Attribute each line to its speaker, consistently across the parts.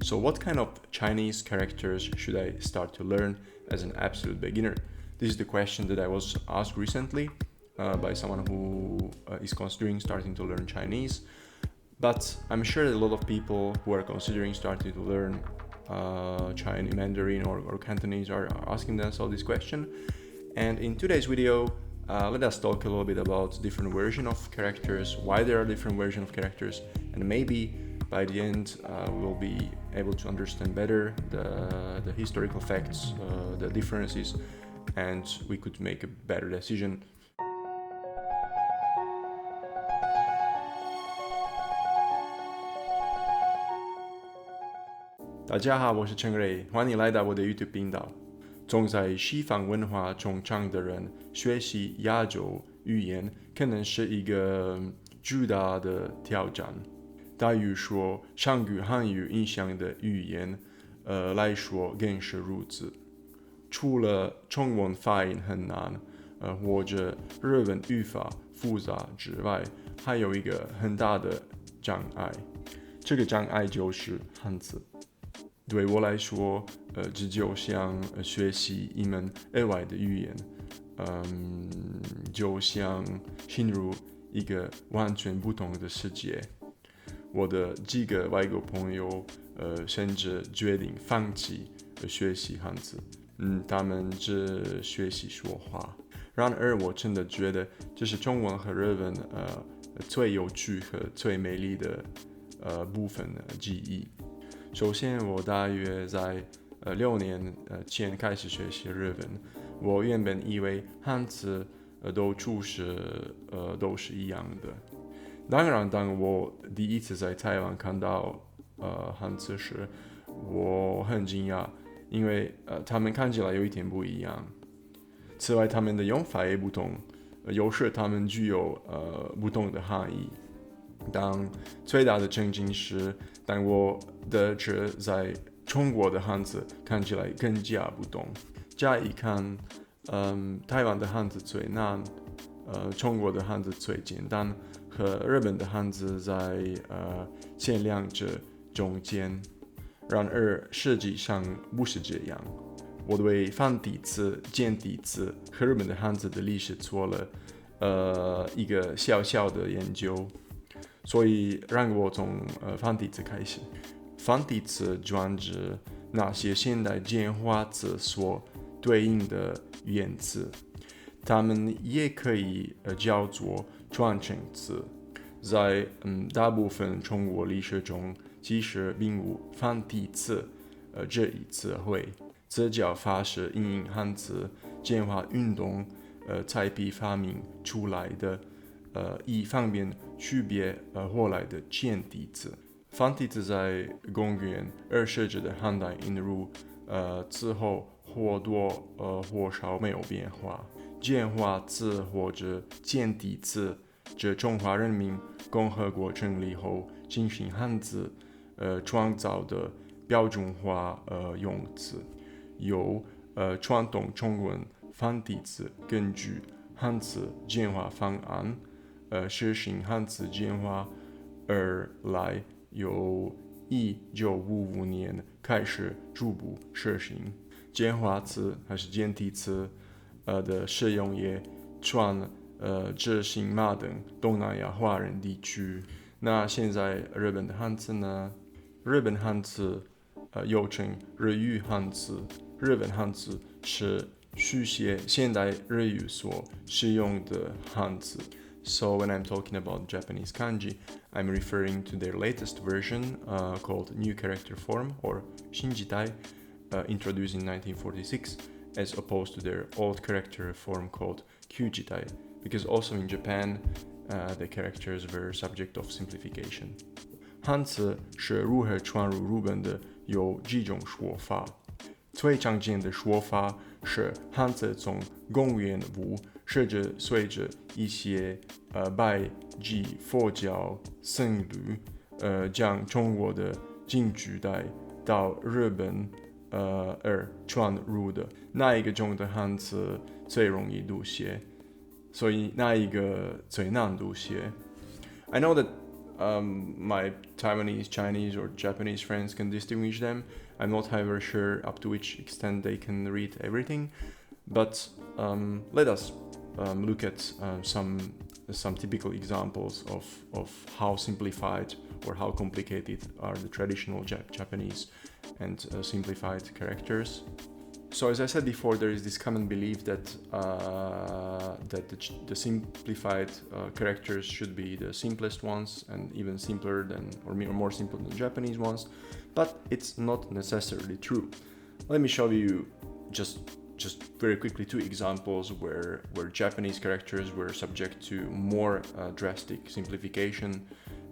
Speaker 1: So what kind of Chinese characters should I start to learn as an absolute beginner? This is the question that I was asked recently by someone who is considering starting to learn Chinese. But I'm sure that a lot of people who are considering starting to learn Chinese, Mandarin or Cantonese are asking themselves this question. And in today's video, let us talk a little bit about different versions of characters, why there are different versions of characters, and maybe by the end we'll be able to understand better the historical facts, the differences, and we could make a better decision. 大家好，我是陈瑞，欢迎来到我的 YouTube 频道。从在西方文化中长的人学习亚洲语言，可能是一个巨大的挑战。大于说上与汉语影响的语言来说更是如此。除了中文发音很难，或者日文语法复杂之外，还有一个很大的障碍。这个障碍就是汉字。对我来说，这就像学习一门额外的语言，就像进入一个完全不同的世界。我的几个外国朋友，甚至决定放弃学习汉字，他们只学习说话。然而，我真的觉得这是中文和日文最有趣和最美丽的部分之一。首先，我大约在6年前开始学习日文。我原本以为汉字都是一样的。当然，当我第一次在台湾看到汉字时，我很惊讶，因为他们看起来有一点不一样。此外，他们的用法也不同，有时他们具有不同的含义。但最大的震惊是，当我得知在中国的汉字看起来更加不同。乍一看，台湾的汉字最难，中国的汉字最简单，和日本的汉字在前两者中间。然而，实际上不是这样。我对繁体字、简体字和日本的汉字的历史做了一个小小的研究。所以让我从繁体字开始。繁体字专指那些现代简化字所对应的元字，它们也可以叫做传承字。在大部分中国历史中，其实并无繁体字这一词汇。这叫法是因应汉字简化运动才被发明出来的。以方便区别后来的简体字。繁体字在公元20世纪的汉代引入之后，或多或少没有变化。简化字或者简体字，这中华人民共和国成立后进行汉字创造的标准化用字。由传统中文繁体字根据汉字简化方案实行汉字简化而来，由1955年开始逐步实行。简化字还是简体字的使用也传至新马等东南亚华人地区。那现在日本的汉字呢？日本汉字又称日语汉字。日本汉字是书写现代日语所使用的汉字。So when I'm talking about Japanese kanji, I'm referring to their latest version called New Character Form or Shinjitai, introduced in 1946, as opposed to their old character form called Kyujitai, because also in Japan, the characters were subject of simplification. 汉字是如何传入日本的有几种说法。最常见的说法是汉字从公元5世纪随着一些拜及佛教僧侣将中国的近古代到日本而传入的。那一个种的汉字最容易读写，所以那一个最难读写。I know that my Taiwanese, Chinese, or Japanese friends can distinguish them. I'm not, however, sure up to which extent they can read everything. But let us look at some typical examples of how simplified or how complicated are the traditional Japanese and simplified characters. So as I said before, there is this common belief that the simplified characters should be the simplest ones and even simpler than, or more simple than Japanese ones, but it's not necessarily true. Let me show you just very quickly 2 examples where Japanese characters were subject to more drastic simplification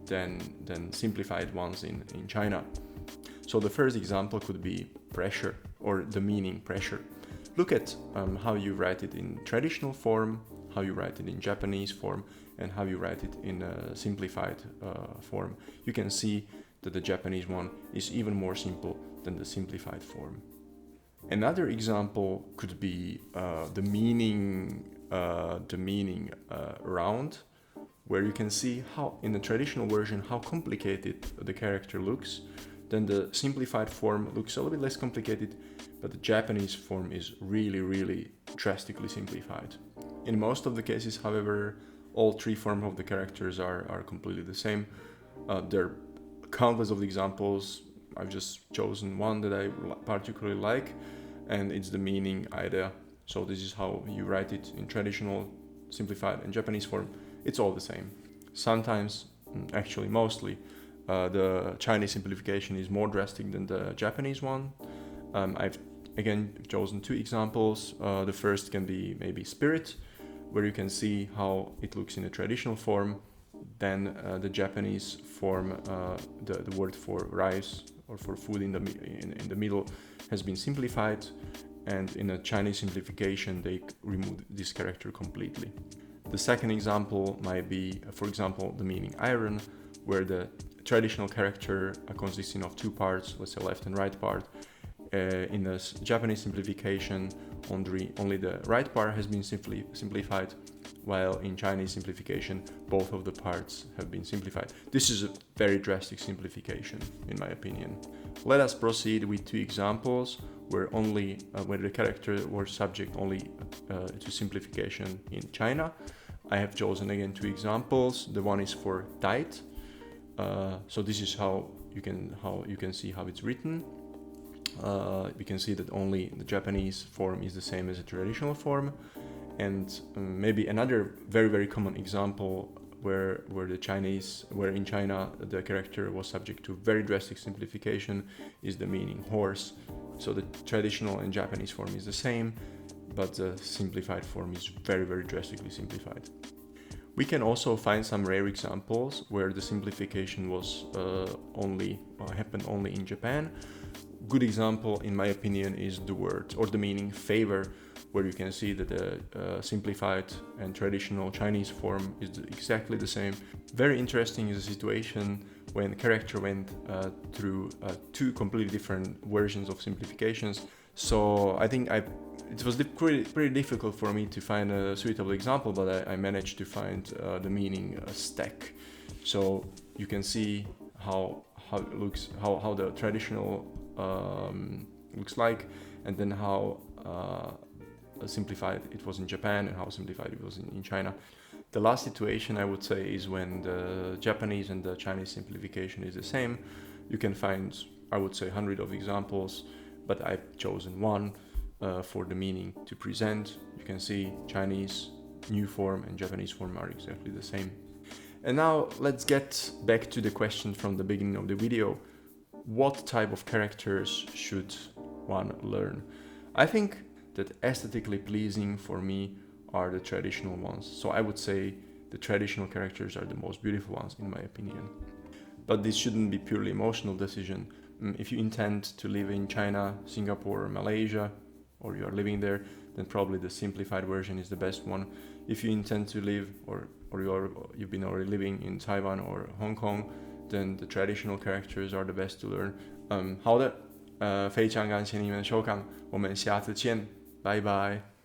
Speaker 1: than simplified ones in China. So the first example could be pressure, or the meaning pressure. Look at how you write it in traditional form, how you write it in Japanese form, and how you write it in a simplified form. You can see that the Japanese one is even more simple than the simplified form. Another example could be the meaning round, where you can see how in the traditional version how complicated the character looks. Then the simplified form looks a little bit less complicated, but the Japanese form is really drastically simplified. In most of the cases, however, all 3 forms of the characters are completely the same. There are countless of examples. I've just chosen one that I particularly like, and it's the meaning idea. So this is how you write it in traditional, simplified, and Japanese form. It's all the same. Sometimes, actually mostly, the Chinese simplification is more drastic than the Japanese one. I've again chosen 2 examples. The first can be maybe spirit, where you can see how it looks in a traditional form. Then the Japanese form, the word for rice or for food in the middle has been simplified, and in a Chinese simplification they remove this character completely. The second example might be, for example, the meaning iron, where the traditional character consisting of 2 parts, let's say left and right part. In the Japanese simplification, only the right part has been simplified, while in Chinese simplification, both of the parts have been simplified. This is a very drastic simplification, in my opinion. Let us proceed with 2 examples where the character was subject only to simplification in China. I have chosen again 2 examples. The one is for tight. So this is how you can see how it's written. We can see that only the Japanese form is the same as the traditional form, and maybe another very common example where in China the character was subject to very drastic simplification is the meaning horse. So the traditional and Japanese form is the same, but the simplified form is very drastically simplified. We can also find some rare examples where the simplification was happened only in Japan. Good example, in my opinion, is the word or the meaning favor, where you can see that the simplified and traditional Chinese form is exactly the same. Very interesting is the situation when the character went through 2 completely different versions of simplifications. So I think it was pretty difficult for me to find a suitable example, but I managed to find the meaning stack. So you can see how it looks, how the traditional looks like, and then how simplified it was in Japan and how simplified it was in China. The last situation I would say is when the Japanese and the Chinese simplification is the same. You can find, I would say, hundreds of examples, but I've chosen one for the meaning to present. You can see Chinese new form and Japanese form are exactly the same. And now let's get back to the question from the beginning of the video. What type of characters should one learn? I think that aesthetically pleasing for me are the traditional ones. So I would say the traditional characters are the most beautiful ones in my opinion. But this shouldn't be purely emotional decision. If you intend to live in China, Singapore, or Malaysia, or you are living there, then probably the simplified version is the best one. If you intend to live or you've been already living in Taiwan or Hong Kong, then the traditional characters are the best to learn. 好的，非常感谢你们的收看，我们下次见，拜拜。